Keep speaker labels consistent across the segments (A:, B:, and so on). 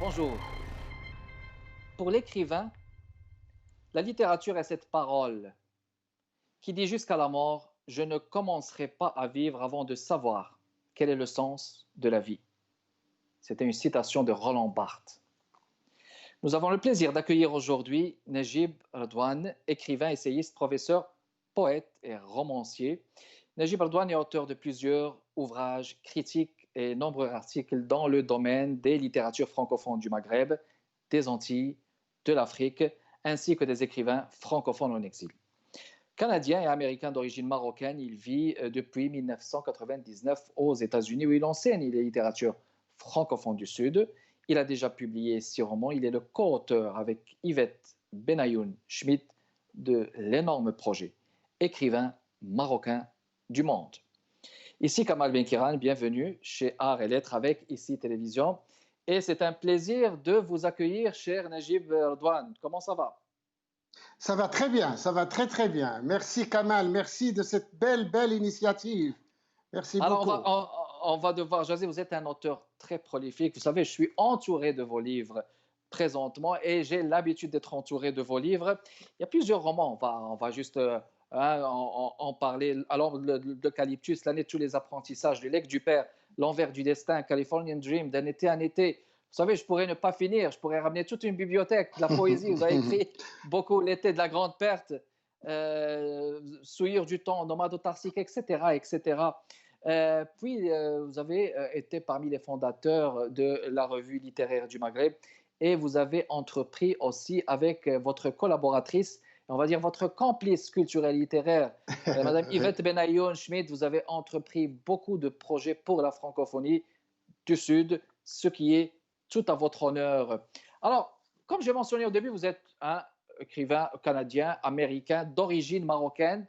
A: Bonjour. Pour l'écrivain, la littérature est cette parole qui dit jusqu'à la mort, je ne commencerai pas à vivre avant de savoir quel est le sens de la vie. C'était une citation de Roland Barthes. Nous avons le plaisir d'accueillir aujourd'hui Najib Radouane, écrivain, essayiste, professeur, poète et romancier. Najib Radouane est auteur de plusieurs ouvrages critiques et nombreux articles dans le domaine des littératures francophones du Maghreb, des Antilles, de l'Afrique, ainsi que des écrivains francophones en exil. Canadien et américain d'origine marocaine, il vit depuis 1999 aux États-Unis où il enseigne les littératures francophones du Sud. Il a déjà publié 6 romans. Il est le co-auteur avec Yvette Benayoun Schmidt de l'énorme projet Écrivain marocain du monde. Ici Kamal Benkiran, bienvenue chez Art et Lettres avec ICI Télévision. Et c'est un plaisir de vous accueillir, cher Najib Radouane. Comment ça va?
B: Ça va très bien, ça va très très bien. Merci Kamal, merci de cette belle initiative. Merci
A: Alors,
B: beaucoup.
A: on va devoir jaser. Vous êtes un auteur très prolifique. Vous savez, je suis entouré de vos livres présentement et j'ai l'habitude d'être entouré de vos livres. Il y a plusieurs romans. On va juste en parler. Alors, l'Eucalyptus, l'année de tous les apprentissages, le legs du père, l'envers du destin, Californian Dream, d'un été en été. Vous savez, je pourrais ne pas finir. Je pourrais ramener toute une bibliothèque de la poésie. Vous avez écrit beaucoup L'été de la grande perte, Souillure du temps, Nomade autarcique, etc., etc. Vous avez été parmi les fondateurs de la revue littéraire du Maghreb et vous avez entrepris aussi avec votre collaboratrice, on va dire votre complice culturel littéraire, Madame Yvette Benayoun Schmidt, vous avez entrepris beaucoup de projets pour la francophonie du Sud, ce qui est tout à votre honneur. Alors, comme j'ai mentionné au début, vous êtes un écrivain canadien, américain, d'origine marocaine.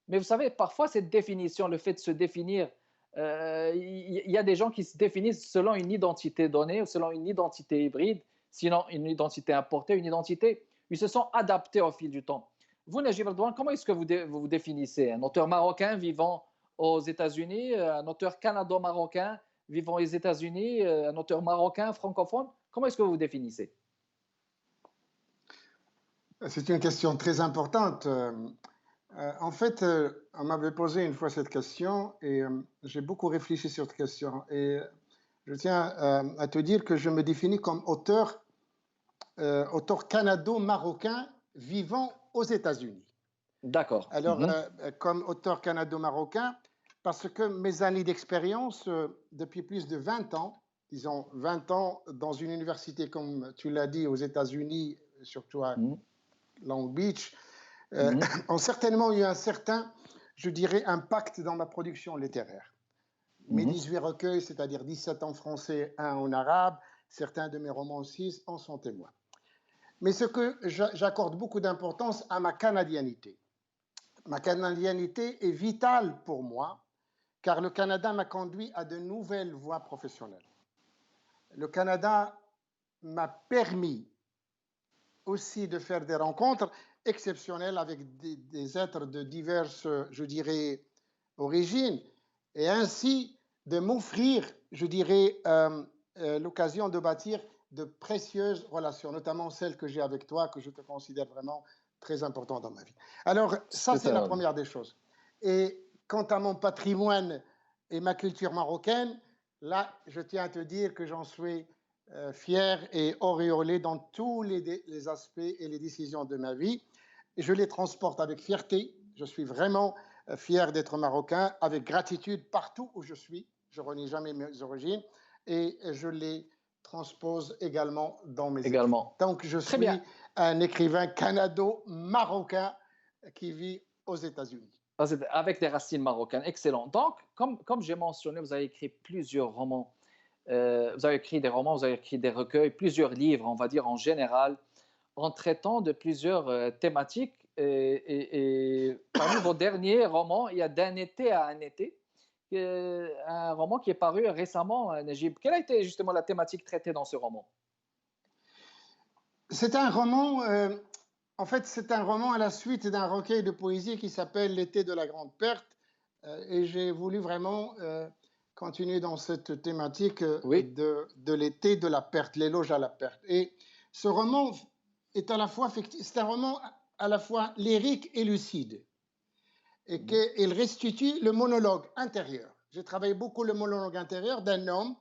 A: Mais vous savez, parfois, cette définition, le fait de se définir, y a des gens qui se définissent selon une identité donnée ou selon une identité hybride, sinon une identité importée, une identité. Ils se sont adaptés au fil du temps. Vous, Najib Radouane, comment est-ce que vous définissez? Un auteur marocain vivant aux États-Unis, un auteur canado-marocain vivant aux États-Unis, un auteur marocain francophone? Comment est-ce que vous définissez?
B: C'est une question très importante. En fait, on m'avait posé une fois cette question et j'ai beaucoup réfléchi sur cette question. Et je tiens à te dire que je me définis comme auteur canado-marocain vivant aux États-Unis.
A: D'accord.
B: Alors, comme auteur canado-marocain, parce que mes années d'expérience depuis plus de 20 ans, disons 20 ans dans une université, comme tu l'as dit, aux États-Unis, surtout à Long Beach, ont certainement eu un certain, je dirais, impact dans ma production littéraire. Mes 18 recueils, c'est-à-dire 17 en français, 1 en arabe, certains de mes romans aussi en sont témoins. Mais ce que j'accorde beaucoup d'importance à ma canadianité. Ma canadianité est vitale pour moi, car le Canada m'a conduit à de nouvelles voies professionnelles. Le Canada m'a permis aussi de faire des rencontres exceptionnelles avec des êtres de diverses, je dirais, origines, et ainsi de m'offrir, je dirais, l'occasion de bâtir de précieuses relations, notamment celles que j'ai avec toi, que je te considère vraiment très important dans ma vie. Alors, ça, c'est la première des choses. Et quant à mon patrimoine et ma culture marocaine, là, je tiens à te dire que j'en suis fier et auréolé dans tous les aspects et les décisions de ma vie. Et je les transporte avec fierté. Je suis vraiment fier d'être marocain, avec gratitude partout où je suis. Je ne renie jamais mes origines et je les transpose également dans mes écrits. Donc, je suis un écrivain canado-marocain qui vit aux États-Unis.
A: Avec des racines marocaines, excellent. Donc, comme j'ai mentionné, vous avez écrit plusieurs romans. Vous avez écrit des romans, vous avez écrit des recueils, plusieurs livres, on va dire en général, en traitant de plusieurs thématiques. Et parmi vos derniers romans, il y a D'un été à un été, un roman qui est paru récemment, Najib. Quelle a été justement la thématique traitée dans ce roman?
B: C'est un roman, en fait, c'est un roman à la suite d'un recueil de poésie qui s'appelle L'été de la grande perte. Et j'ai voulu vraiment, continuer dans cette thématique
A: Oui,
B: de l'été de la perte, l'éloge à la perte. Et ce roman est à la fois, c'est un roman à la fois lyrique et lucide, et
A: mhm,
B: qu'il restitue le monologue intérieur. J'ai travaillé beaucoup le monologue intérieur d'un homme,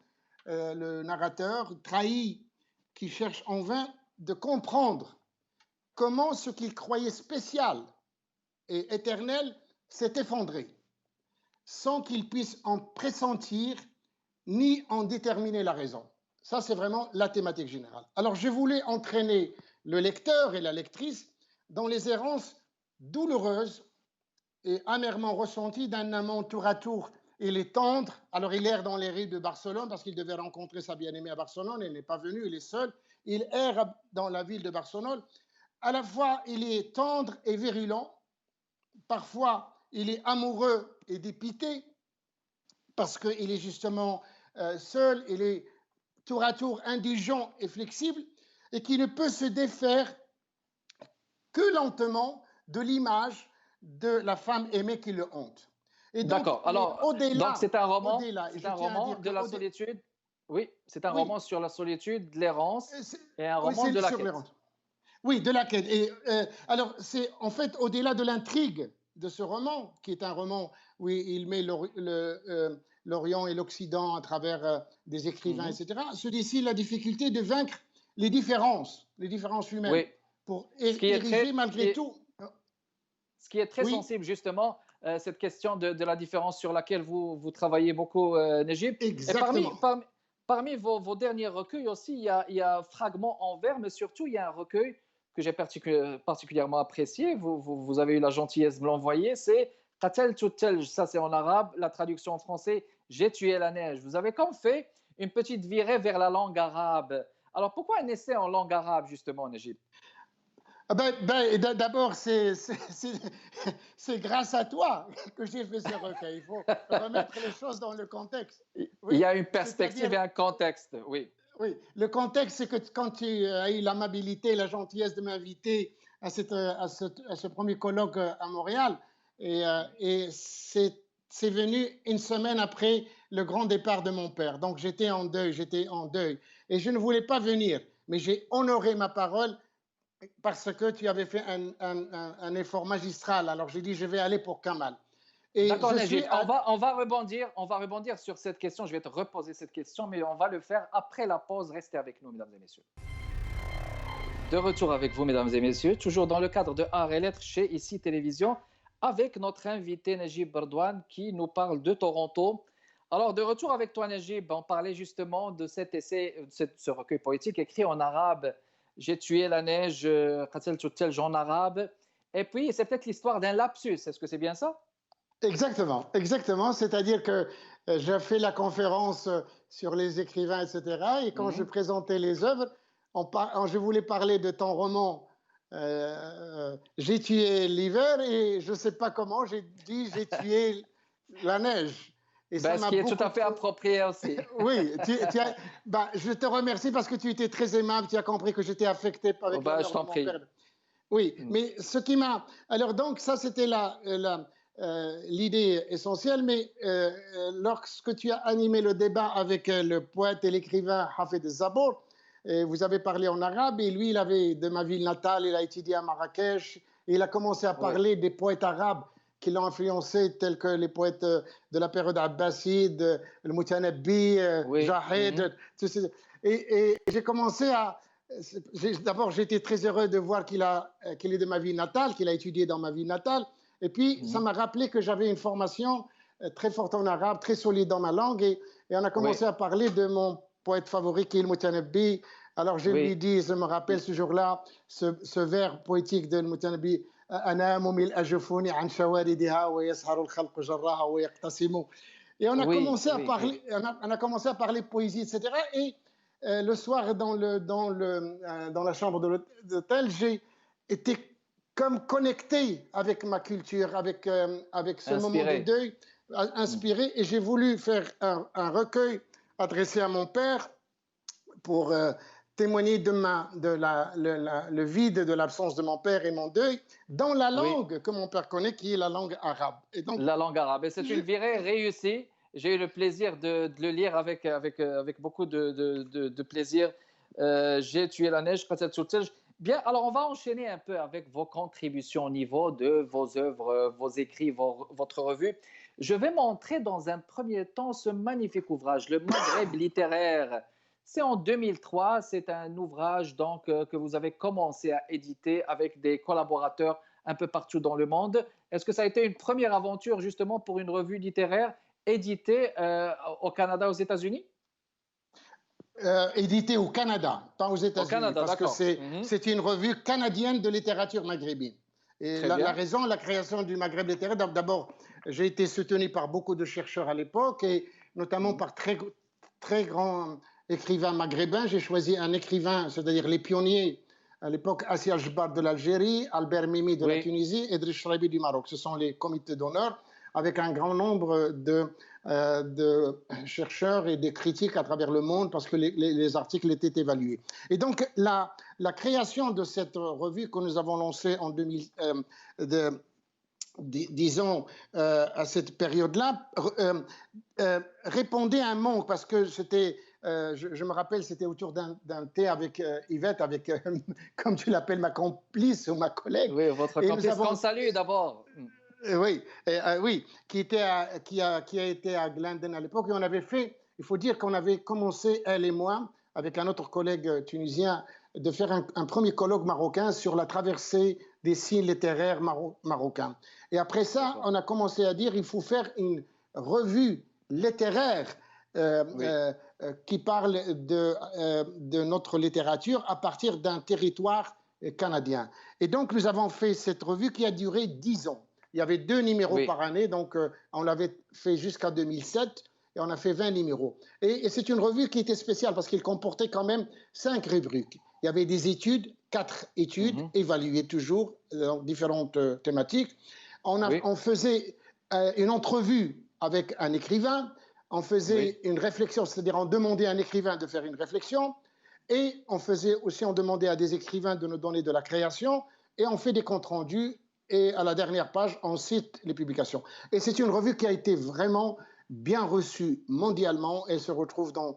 B: le narrateur, trahi, qui cherche en vain de comprendre comment ce qu'il croyait spécial et éternel s'est effondré, sans qu'il puisse en pressentir ni en déterminer la raison. Ça, c'est vraiment la thématique générale. Alors, je voulais entraîner le lecteur et la lectrice dans les errances douloureuses et amèrement ressenties d'un amant tour à tour. Il est tendre, alors il erre dans les rues de Barcelone parce qu'il devait rencontrer sa bien-aimée à Barcelone, il n'est pas venu, il est seul. Il erre dans la ville de Barcelone. À la fois, il est tendre et virulent, parfois, il est amoureux et dépité, parce qu'il est justement seul, il est tour à tour indigent et flexible, et qui ne peut se défaire que lentement de l'image de la femme aimée qui le hante. Et donc,
A: d'accord. Alors, donc
B: au-delà, et
A: c'est
B: je
A: un
B: tiens à
A: roman
B: dire
A: de
B: que,
A: la solitude. Oui, c'est un
B: oui,
A: roman sur la solitude, de l'errance et un
B: oui,
A: roman
B: c'est
A: de la
B: sur les
A: quête.
B: rentes. Oui, de la quête. Et alors, c'est en fait au-delà de l'intrigue de ce roman, qui est un roman où il met l'Orient et l'Occident à travers des écrivains,
A: Mhm.
B: etc., se dessine la difficulté de vaincre les différences humaines,
A: Oui,
B: pour
A: ce qui est
B: ériger
A: très,
B: malgré tout.
A: ce qui est très
B: Oui,
A: sensible, justement, cette question de la différence sur laquelle vous travaillez beaucoup, Najib. Et
B: exactement.
A: parmi vos derniers recueils aussi, il y a Fragments en vers, mais surtout, il y a un recueil que j'ai particulièrement apprécié. Vous avez eu la gentillesse de me l'envoyer. C'est Qatel Tutel, ça c'est en arabe. La traduction en français, J'ai tué la neige. Vous avez comme fait une petite virée vers la langue arabe. Alors pourquoi un essai en langue arabe, justement, Najib?
B: Ah d'abord, c'est grâce à toi que j'ai fait ce recueil. Il faut remettre les choses dans le contexte.
A: Il y
B: Oui,
A: a une perspective
B: c'est-à-dire,
A: et un contexte, oui.
B: oui, le contexte, c'est que quand tu as eu l'amabilité, la gentillesse de m'inviter à, à ce premier colloque à Montréal, et c'est venu une semaine après le grand départ de mon père. Donc j'étais en deuil. Et je ne voulais pas venir, mais j'ai honoré ma parole parce que tu avais fait un effort magistral. Alors j'ai dit, je vais aller pour Kamal. Et
A: D'accord,
B: je suis
A: Najib. On va rebondir sur cette question. Je vais te reposer cette question, mais on va le faire après la pause. Restez avec nous, mesdames et messieurs. De retour avec vous, mesdames et messieurs, toujours dans le cadre de Art et Lettres chez Ici Télévision, avec notre invité Najib Bardouane qui nous parle de Toronto. Alors, de retour avec toi, Najib, on parlait justement de cet essai, ce recueil poétique écrit en arabe. J'ai tué la neige, Qatel Tutel, en arabe. Et puis, c'est peut-être l'histoire d'un lapsus. Est-ce que c'est bien ça?
B: exactement, exactement. C'est-à-dire que j'ai fait la conférence sur les écrivains, etc. Et quand je
A: Mhm.
B: présentais les œuvres, je voulais parler de ton roman J'ai tué l'hiver et je ne sais pas comment, j'ai dit j'ai tué la neige. Et ça
A: Ben, ce
B: m'a
A: qui est tout
B: beaucoup
A: à fait
B: trop.
A: approprié aussi.
B: Oui, je te remercie parce que tu étais très aimable, tu as compris que j'étais affecté
A: Oh,
B: avec la
A: ben, je
B: mort de
A: t'en
B: mon père.
A: prie.
B: Oui,
A: Mm.
B: mais ce qui m'a... Alors donc, ça, c'était l'idée essentielle, mais lorsque tu as animé le débat avec le poète et l'écrivain Hafez Zabour, vous avez parlé en arabe, et lui, il avait de ma ville natale, il a étudié à Marrakech, et il a commencé à
A: Oui,
B: parler des poètes arabes qui l'ont influencé, tels que les poètes de la période abbasside, le Mutanabbi,
A: oui. Mhm.
B: Jahid, et j'ai commencé à... D'abord, j'étais très heureux de voir qu'il est de ma ville natale, qu'il a étudié dans ma ville natale. Et puis, ça
A: Mhm.
B: m'a rappelé que j'avais une formation très forte en arabe, très solide dans ma langue. Et on a
A: Oui,
B: commencé à parler de mon poète favori, qui est le Mutanabbi. Alors, je lui
A: oui.
B: dis, je me rappelle ce jour-là, ce vers poétique de Mutanabbi. أنام ملء جفوني عن شواردها ويسهر الخلق جراها ويقتسم. Et on a
A: Oui,
B: commencé à
A: oui, oui.
B: parler, on a commencé à parler poésie, etc. Et le soir, dans la chambre de l'hôtel, j'ai été comme connecté avec ma culture, avec ce moment de
A: Inspiré.
B: deuil,
A: Mm.
B: inspiré. Et j'ai voulu faire un recueil adressé à mon père pour témoigner le vide de l'absence de mon père et mon deuil dans la
A: Oui,
B: langue que mon père connaît, qui est la langue arabe. Et donc,
A: la langue arabe. Et c'est
B: je,
A: une virée réussie. J'ai eu le plaisir de le lire avec beaucoup de plaisir. J'ai tué la neige, Qatat Soutelj. Bien, alors on va enchaîner un peu avec vos contributions au niveau de vos œuvres, vos écrits, votre revue. Je vais montrer dans un premier temps ce magnifique ouvrage, Le Maghreb littéraire. C'est en 2003, c'est un ouvrage donc que vous avez commencé à éditer avec des collaborateurs un peu partout dans le monde. Est-ce que ça a été une première aventure justement pour une revue littéraire éditée au Canada, aux États-Unis?
B: Édité au Canada, pas aux
A: Au
B: États-Unis,
A: Canada,
B: parce que
A: d'accord. Mhm.
B: c'est une revue canadienne de littérature maghrébine. Et
A: Très bien.
B: raison, la création du Maghreb littéraire, d'abord, j'ai été soutenu par beaucoup de chercheurs à l'époque, et notamment
A: Mhm.
B: par très grands écrivains maghrébins. J'ai choisi un écrivain, c'est-à-dire les pionniers à l'époque, Assia Jbar de l'Algérie, Albert Mimi de la
A: Oui,
B: Tunisie et Driss Chrabi du Maroc. Ce sont les comités d'honneur, avec un grand nombre de chercheurs et des critiques à travers le monde, parce que les articles étaient évalués. Et donc, la création de cette revue que nous avons lancée en 2000, disons, à cette période-là, répondait à un manque, parce que c'était, je me rappelle, c'était autour d'un thé avec Yvette, avec, comme tu l'appelles, ma complice ou ma collègue,
A: oui, votre
B: et nous
A: complice qu'on
B: avons,
A: salue d'abord.
B: oui, oui, qui a été à Glendon à l'époque. Et on avait fait, il faut dire qu'on avait commencé, elle et moi, avec un autre collègue tunisien, de faire un premier colloque marocain sur la traversée des signes littéraires marocains. Et après ça, on a commencé à dire il faut faire une revue littéraire euh,
A: Oui,
B: euh, qui parle de notre littérature à partir d'un territoire canadien. Et donc, nous avons fait cette revue qui a duré 10 ans. Il y avait 2 numéros
A: oui,
B: par année, donc on l'avait fait jusqu'à 2007 et on a fait 20 numéros. Et c'est une revue qui était spéciale parce qu'il comportait quand même 5 rubriques. Il y avait des études, 4 études,
A: mhm,
B: évaluées toujours dans différentes thématiques.
A: oui,
B: On faisait une entrevue avec un écrivain, on
A: oui,
B: faisait une réflexion, c'est-à-dire on demandait à un écrivain de faire une réflexion, et on faisait aussi, on demandait à des écrivains de nous donner de la création, et on fait des comptes rendus, et à la dernière page, on cite les publications. Et c'est une revue qui a été vraiment bien reçue mondialement. Elle se retrouve dans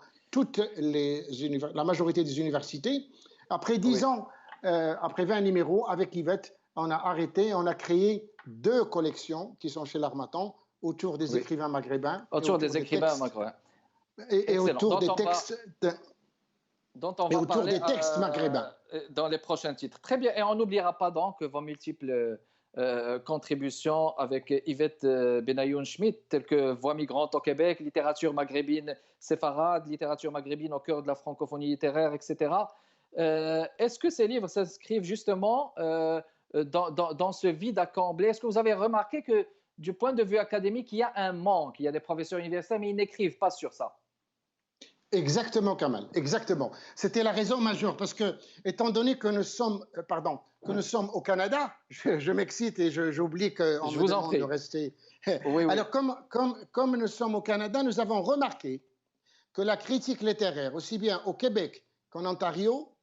B: la majorité des universités. Après 10
A: oui.
B: ans, après 20 numéros, avec Yvette, on a arrêté, on a créé 2 collections qui sont chez l'Harmattan, autour des
A: Oui.
B: écrivains maghrébins et
A: Autour
B: autour
A: des
B: des
A: écrivains
B: textes
A: maghrébins.
B: et
A: Excellent.
B: autour des textes
A: Dont on
B: et
A: va
B: autour
A: parler
B: des textes maghrébins.
A: dans les prochains titres. Très bien. Et on n'oubliera pas donc vos multiples contributions avec Yvette Benayoun Schmidt, telles que Voix migrantes au Québec, littérature maghrébine séfarade, littérature maghrébine au cœur de la francophonie littéraire, etc. Est-ce que ces livres s'inscrivent justement dans ce vide à combler? Est-ce que vous avez remarqué que du point de vue académique, il y a un manque? Il y a des professeurs universitaires, mais ils n'écrivent pas sur ça.
B: Exactement, Kamal, exactement. C'était la raison majeure, parce que, étant donné que que nous sommes au Canada, je m'excite et j'oublie qu'on
A: Je
B: me
A: vous en
B: demande de
A: prie.
B: rester.
A: Oui, oui.
B: Alors, comme nous sommes au Canada, nous avons remarqué que la critique littéraire, aussi bien au Québec qu'en Ontario,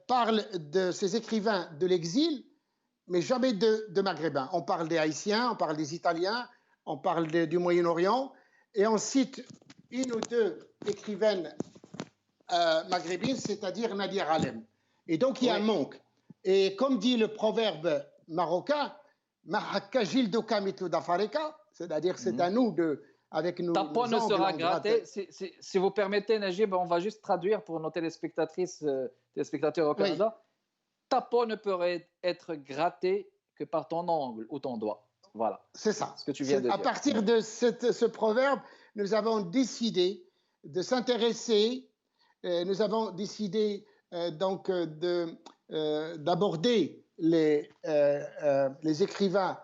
B: parle de ces écrivains de l'exil, mais jamais de Maghrébins. On parle des Haïtiens, on parle des Italiens, on parle du Moyen-Orient, et on cite une ou deux écrivaines maghrébine, c'est-à-dire Nadir Alem. Et donc, il y a un
A: Oui.
B: manque. Et comme dit le proverbe marocain, c'est-à-dire c'est à
A: Mhm.
B: nous, avec
A: Ta peau
B: nos
A: ne
B: ongles
A: sera
B: en gratte.
A: grattée. Si vous permettez, Najib, on va juste traduire pour nos téléspectatrices, téléspectateurs au
B: Oui,
A: Canada. Ta peau ne peut être grattée que par ton ongle ou ton doigt. Voilà
B: c'est ça.
A: ce que tu viens de
B: À
A: dire.
B: partir de ce proverbe, nous avons décidé de s'intéresser, nous avons décidé donc d'aborder les écrivains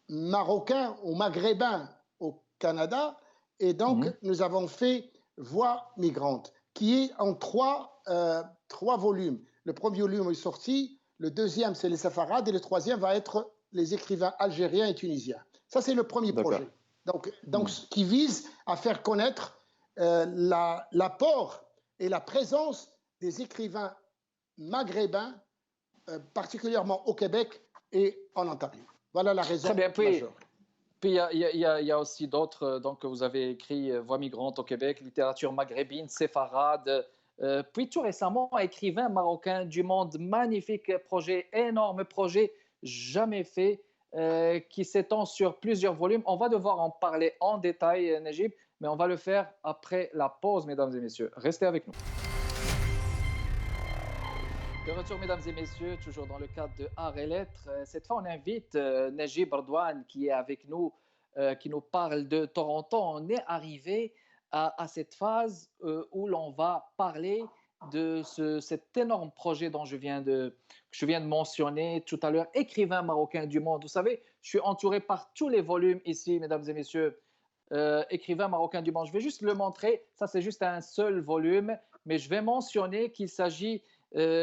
B: marocains ou maghrébins au Canada. Et donc,
A: Mhm.
B: nous avons fait Voix migrante, qui est en trois volumes. Le premier volume est sorti, le deuxième, c'est les Safarades, et le troisième va être les écrivains algériens et tunisiens. Ça, c'est le premier
A: D'accord.
B: projet. Donc,
A: Mhm.
B: qui vise à faire connaître l'apport et la présence des écrivains maghrébins, particulièrement au Québec et en Ontario. Voilà la
A: Très
B: raison
A: bien. Puis,
B: majeure.
A: Puis il y a aussi d'autres. Donc, vous avez écrit Voix migrantes au Québec, littérature maghrébine, séfarade. Puis tout récemment, écrivain marocain du monde, magnifique projet, énorme projet, jamais fait, qui s'étend sur plusieurs volumes. On va devoir en parler en détail, Najib, mais on va le faire après la pause, mesdames et messieurs. Restez avec nous. De retour, mesdames et messieurs, toujours dans le cadre de Arts et Lettres. Cette fois, on invite Najib Ardouane qui est avec nous, qui nous parle de Toronto. On est arrivé à cette phase où l'on va parler de cet énorme projet dont que je viens de mentionner tout à l'heure, écrivain marocain du monde. Vous savez, je suis entouré par tous les volumes ici, mesdames et messieurs. Écrivain marocain du monde. Je vais juste le montrer. Ça, c'est juste un seul volume, mais je vais mentionner qu'il s'agit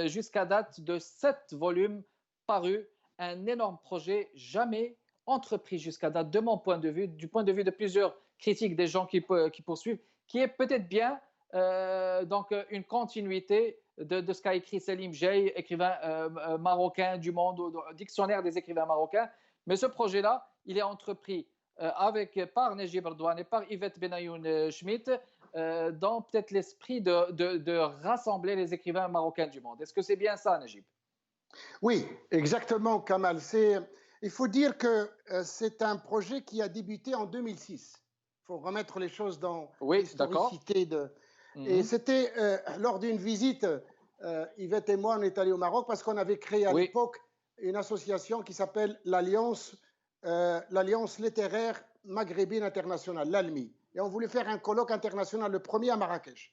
A: jusqu'à date de 7 volumes parus, un énorme projet jamais entrepris jusqu'à date, de mon point de vue, du point de vue de plusieurs critiques des gens qui poursuivent, qui est peut-être bien donc une continuité de ce qu'a écrit Selim Jey, écrivain marocain du monde, dictionnaire des écrivains marocains. Mais ce projet-là, il est entrepris par Najib Ardouane et par Yvette Benayoun Schmidt, dans peut-être l'esprit de rassembler les écrivains marocains du monde. Est-ce que c'est bien ça, Najib?
B: Oui, exactement, Kamal. Il faut dire que c'est un projet qui a débuté en 2006. Il faut remettre les choses dans l'historicité. Et c'était lors d'une visite, Yvette et moi, on est allés au Maroc parce qu'on avait créé à l'époque une association qui s'appelle l'Alliance littéraire maghrébine internationale, l'ALMI. Et on voulait faire un colloque international, le premier à Marrakech.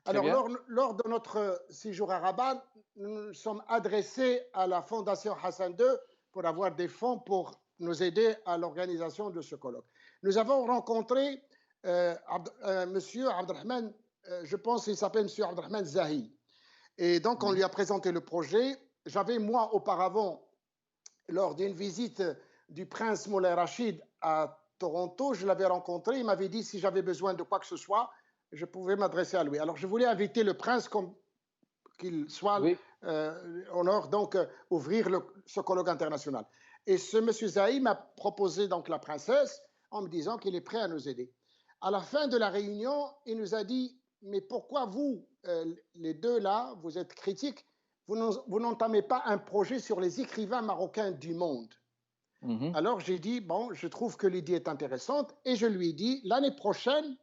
B: Alors, lors de notre séjour à Rabat, nous nous sommes adressés à la Fondation Hassan II pour avoir des fonds pour nous aider à l'organisation de ce colloque. Nous avons rencontré Monsieur Abdelrahman, je pense qu'il s'appelle Monsieur Abdelrahman Zahi. Et donc, on lui a présenté le projet. J'avais, moi, auparavant, lors d'une visite du prince Moulay Rachid à Toronto, je l'avais rencontré, il m'avait dit si j'avais besoin de quoi que ce soit, je pouvais m'adresser à lui. Alors je voulais inviter le prince qu'il soit honneur donc ouvrir ce colloque international. Et ce monsieur Zahi m'a proposé donc la princesse en me disant qu'il est prêt à nous aider. À la fin de la réunion, il nous a dit mais pourquoi vous, les deux là, vous êtes critiques, vous n'entamez pas un projet sur les écrivains marocains du monde? Alors j'ai dit, bon, je trouve que l'idée est intéressante et je lui ai dit, l'année prochaine,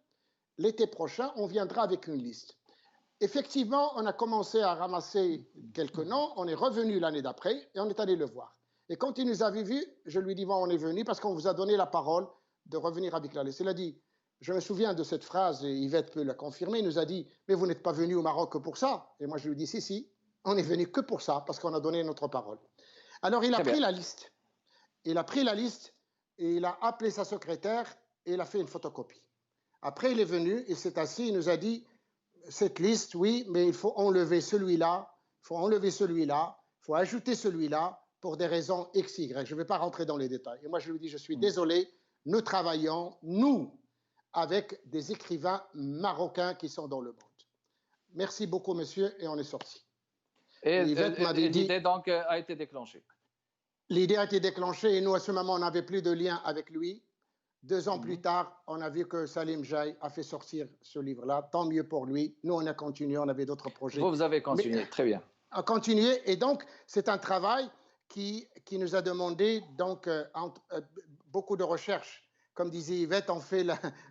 B: l'été prochain, on viendra avec une liste. Effectivement, on a commencé à ramasser quelques noms, on est revenu l'année d'après et on est allé le voir. Et quand il nous avait vus, je lui ai dit, bon, on est venu parce qu'on vous a donné la parole de revenir avec la liste. Il a dit, je me souviens de cette phrase, et Yvette peut la confirmer, il nous a dit, mais vous n'êtes pas venu au Maroc que pour ça. Et moi je lui ai dit, si, on est venu que pour ça, parce qu'on a donné notre parole. Alors il a pris la liste. Il a pris la liste et il a appelé sa secrétaire et il a fait une photocopie. Après, il est venu, il s'est assis, il nous a dit, cette liste, oui, mais il faut enlever celui-là, il faut enlever celui-là, il faut ajouter celui-là pour des raisons X, Y. Je ne vais pas rentrer dans les détails. Et moi, je lui dis, je suis désolé, nous travaillons, nous, avec des écrivains marocains qui sont dans le monde. Merci beaucoup, monsieur, et on est sorti.
A: Et l'idée, donc, a été déclenchée.
B: L'idée a été déclenchée et nous, à ce moment, on n'avait plus de lien avec lui. 2 ans plus tard, on a vu que Selim Jey a fait sortir ce livre-là. Tant mieux pour lui. Nous, on a continué, on avait d'autres projets.
A: Vous avez continué, très bien.
B: On a continué et donc, c'est un travail qui nous a demandé donc, beaucoup de recherches. Comme disait Yvette,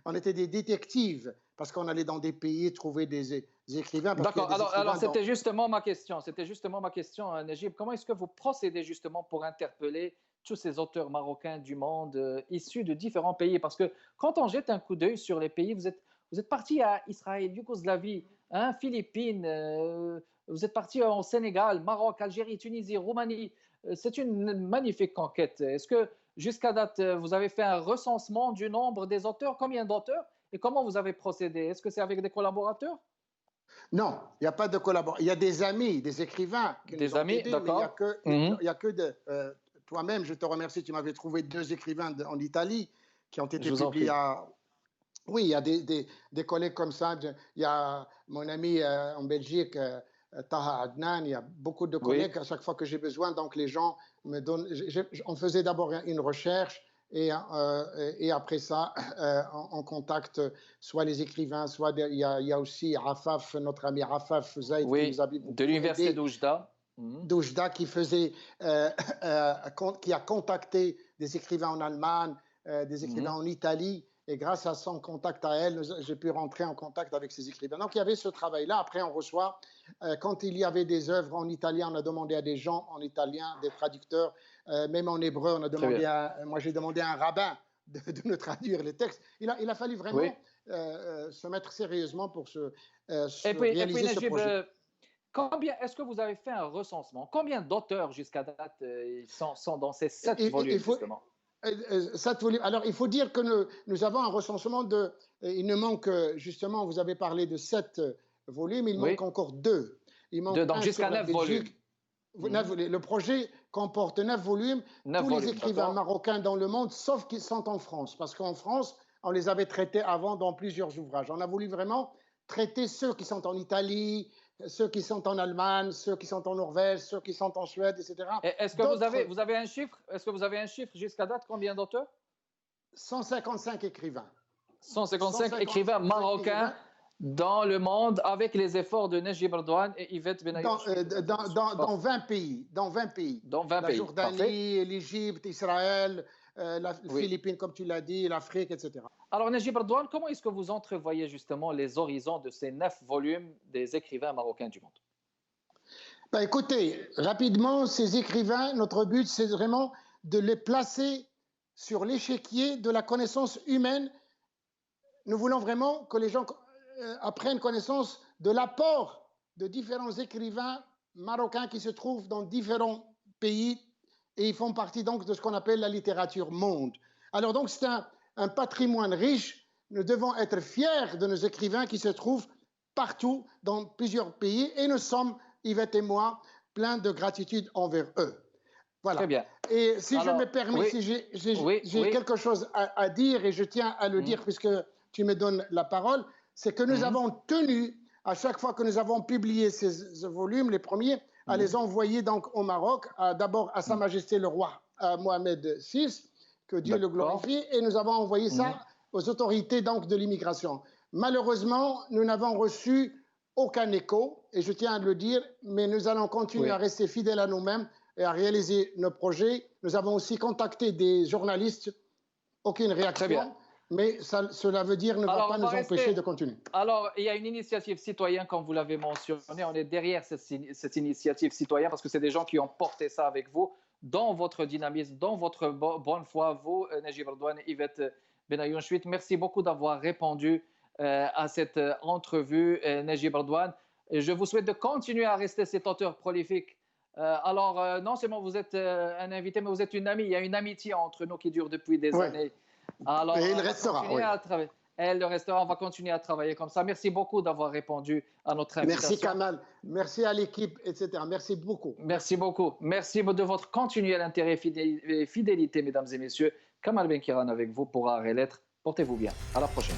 B: on était des détectives parce qu'on allait dans des pays trouver des écrivains.
A: D'accord, alors c'était justement ma question. C'était justement ma question, Najib. Comment est-ce que vous procédez justement pour interpeller tous ces auteurs marocains du monde issus de différents pays? Parce que quand on jette un coup d'œil sur les pays, vous êtes parti à Israël, Yougoslavie, Philippines, vous êtes parti au Sénégal, Maroc, Algérie, Tunisie, Roumanie. C'est une magnifique enquête. Est-ce que jusqu'à date, vous avez fait un recensement du nombre des auteurs? Combien d'auteurs? Et comment vous avez procédé? Est-ce que c'est avec des collaborateurs?
B: Non, il n'y a pas de collaborateurs. Il y a des amis, des écrivains qui nous ont aidés, mais il n'y a que de... toi-même, je te remercie, tu m'avais trouvé 2 écrivains en Italie qui ont été publiés à... Oui, il y a des collègues comme ça. Il y a mon ami en Belgique, Taha Adnan, il y a beaucoup de collègues à chaque fois que j'ai besoin. Donc les gens me donnent... On faisait d'abord une recherche et après ça, on contacte soit les écrivains, soit il y a aussi Rafaf, notre ami Rafaf Zaid, qui nous
A: Oui,
B: a
A: de
B: beaucoup
A: l'université
B: aidé,
A: d'Oujda. Mhm.
B: d'Oujda, qui faisait, qui a contacté des écrivains en Allemagne, des écrivains
A: Mhm.
B: en Italie, et grâce à son contact à elle, j'ai pu rentrer en contact avec ces écrivains. Donc il y avait ce travail-là. Après, on reçoit, quand il y avait des œuvres en italien, on a demandé à des gens en italien, des traducteurs, même en hébreu, on a
A: Très bien.
B: demandé moi j'ai demandé à un rabbin de nous traduire les textes. Il a fallu
A: Oui.
B: vraiment se mettre sérieusement pour
A: Et puis
B: réaliser ce
A: Najib,
B: projet.
A: combien est-ce que vous avez fait un recensement? Combien d'auteurs jusqu'à date sont dans ces 7
B: Il
A: volumes,
B: faut,
A: justement?
B: Alors, il faut dire que nous avons un recensement de. Il nous manque, justement, vous avez parlé de 7 volumes, il manque
A: Oui.
B: encore 2. Il manque
A: Donc
B: un sur
A: jusqu'à
B: la
A: 9 volumes.
B: Belgique.
A: Mhm.
B: Le projet comporte 9 volumes.
A: 9
B: Tous les
A: volumes,
B: écrivains
A: d'accord?
B: marocains dans le monde, sauf qu'ils sont en France, parce qu'en France, on les avait traités avant dans plusieurs ouvrages. On a voulu vraiment traiter ceux qui sont en Italie, ceux qui sont en Allemagne, ceux qui sont en Norvège, ceux qui sont en Suède, etc.
A: Est-ce que
B: D'autres,
A: vous avez un chiffre? Est-ce que vous avez un chiffre jusqu'à date? Combien d'auteurs?
B: 155 écrivains.
A: 155 écrivains
B: 155
A: marocains
B: écrivains
A: dans le monde avec les efforts de Najib Rdouane et Yvette Benayoun Chouid, mesdames et messieurs.
B: dans 20 pays. Dans 20 pays.
A: Dans 20
B: La
A: pays. Parfait.
B: Jordanie, l'Égypte, Israël, les
A: Oui.
B: Philippines, comme tu l'as dit, l'Afrique, etc.
A: Alors, Najib Rdouane, comment est-ce que vous entrevoyez justement les horizons de ces 9 volumes des écrivains marocains du monde?
B: Ben, écoutez, rapidement, ces écrivains, notre but, c'est vraiment de les placer sur l'échiquier de la connaissance humaine. Nous voulons vraiment que les gens apprennent connaissance de l'apport de différents écrivains marocains qui se trouvent dans différents pays et ils font partie donc de ce qu'on appelle la littérature monde. Alors donc c'est un patrimoine riche. Nous devons être fiers de nos écrivains qui se trouvent partout dans plusieurs pays et nous sommes, Yvette et moi, pleins de gratitude envers eux.
A: Très
B: Voilà.
A: bien.
B: Et si je me
A: Alors,
B: permets,
A: oui,
B: si
A: oui,
B: j'ai
A: oui.
B: quelque chose à dire et je tiens à le dire puisque tu me donnes la parole, c'est que nous avons tenu, à chaque fois que nous avons publié ces volumes, les premiers, à les envoyer donc au Maroc, d'abord à Sa Majesté le roi Mohamed VI, que Dieu le
A: D'accord.
B: glorifie, et nous avons envoyé ça aux autorités donc de l'immigration. Malheureusement, nous n'avons reçu aucun écho, et je tiens à le dire, mais nous allons continuer à
A: Oui.
B: rester fidèles à nous-mêmes et à réaliser nos projets. Nous avons aussi contacté des journalistes, aucune
A: Très bien.
B: réaction, mais cela veut dire ne va
A: Alors,
B: pas
A: on va
B: nous empêcher
A: rester.
B: de continuer.
A: Alors, il y a une initiative citoyenne, comme vous l'avez mentionné. On est derrière cette initiative citoyenne parce que c'est des gens qui ont porté ça avec vous dans votre dynamisme, dans votre bonne foi. Vous, Najib Rdouane et Yvette Benayoun Chouid, merci beaucoup d'avoir répondu à cette entrevue, Najib Rdouane. Je vous souhaite de continuer à rester cet auteur prolifique. Alors, non seulement vous êtes un invité, mais vous êtes une amie. Il y a une amitié entre nous qui dure depuis des
B: Oui,
A: années. Alors,
B: et il
A: on va
B: restera,
A: continuer
B: oui.
A: à travailler. Et le restaurant va continuer à travailler comme ça. Merci beaucoup d'avoir répondu à notre
B: Merci
A: invitation.
B: Kamal, merci à l'équipe, etc. Merci beaucoup.
A: Merci beaucoup. Merci de votre continuel intérêt et fidélité, mesdames et messieurs. Kamal Benkiran avec vous pour Art et Lettres. Portez-vous bien. À la prochaine.